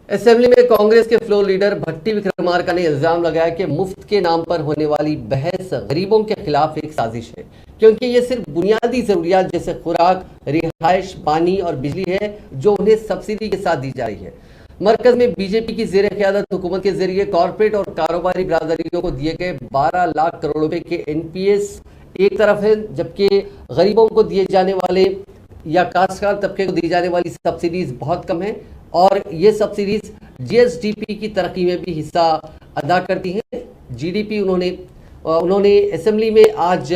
Assembly में कांग्रेस के floor leader भट्टी विक्रमार्का ने इल्जाम लगाया कि मुफ्त के नाम पर होने वाली बहस गरीबों के खिलाफ एक साजिश है, क्योंकि ये सिर्फ बुनियादी जरूरियात जैसे खुराक, रिहाइश, पानी और बिजली है जो उन्हें सब्सिडी के साथ दी जा रही है। मरकज में बीजेपी की जेर क़यादत हुकूमत के जरिए कॉरपोरेट और कारोबारी बिरादरियों को दिए गए 12 लाख करोड़ रुपए के एनपीएस एक तरफ है, जबकि गरीबों को दिए जाने वाले या काश्तकार तबके को दी जाने वाली सब्सिडीज बहुत कम है और ये सब्सिडीज जीएसडीपी की तरक्की में भी हिस्सा अदा करती हैं। जीडीपी उन्होंने असेंबली में आज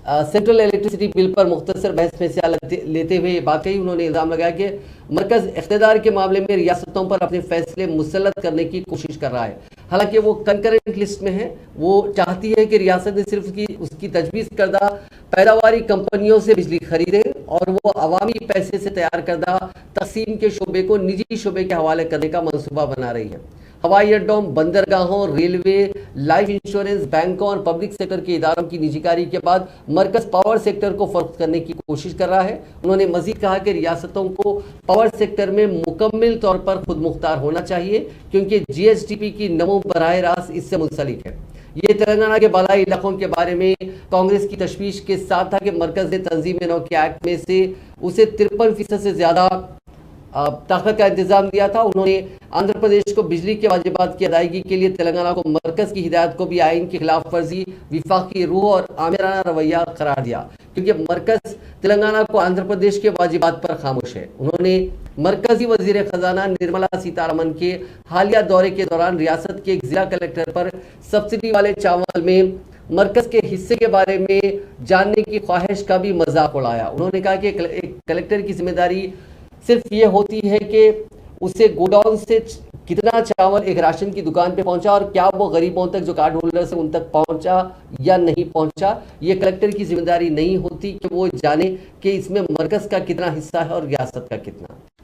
सेंट्रल इलेक्ट्रिसिटी बिल पर मुख्तसर बहस में से लेते हुए ये बात कही। उन्होंने इल्जाम लगाया कि मरकज इख्तियार के मामले में रियासतों पर अपने फैसले मुसल्लत करने की कोशिश कर रहा है। हालांकि वो कंकरेंट लिस्ट में है, वो चाहती है कि रियासतें सिर्फ उसकी तजवीज़ करदा पैदावारी कंपनियों से बिजली खरीदें और वो अवामी पैसे से तैयार करदा तकसीम के शोबे को निजी शोबे के हवाले करने का मनसूबा बना रही है। हवाई अड्डों, बंदरगाहों, रेलवे, लाइफ इंश्योरेंस, बैंकों और पब्लिक सेक्टर के इदारों की निजीकारी के बाद मरकज पावर सेक्टर को फरोख्त करने की कोशिश कर रहा है। उन्होंने मजीद कहा कि रियासतों को पावर सेक्टर में मुकम्मल तौर पर खुद मुख्तार होना चाहिए, क्योंकि जीएसडीपी की नमो बराह रास्त इससे मुंसलिक है। ये तेलंगाना के बालाई इलाकों के बारे में कांग्रेस की तशवीश के साथ था कि मरकज ने तंजीम नौ के एक्ट में से उसे 53% से ज्यादा ताकत का इंतजाम दिया था। उन्होंने आंध्र प्रदेश को बिजली के वाजिबात की अदायगी के लिए तेलंगाना को मरकज की हिदायत को भी आइन की खिलाफ वर्जी, विफाकी रूह और आमिराना रवैया करार दिया, क्योंकि मरकज तेलंगाना को आंध्र प्रदेश के वाजिबात पर खामोश है। उन्होंने मरकजी वजीर खजाना निर्मला सीतारमन के हालिया दौरे के दौरान रियासत के एक जिला कलेक्टर पर सब्सिडी वाले चावल में मरकज के हिस्से के बारे में जानने की ख्वाहिश का भी मजाक उड़ाया। उन्होंने कहा कि एक कलेक्टर की जिम्मेदारी सिर्फ ये होती है कि उसे गोडाउन से कितना चावल एक राशन की दुकान पे पहुंचा और क्या वो गरीबों तक जो कार्ड होल्डर्स है उन तक पहुंचा या नहीं पहुंचा। ये कलेक्टर की जिम्मेदारी नहीं होती कि वो जाने कि इसमें मरकज का कितना हिस्सा है और रियासत का कितना।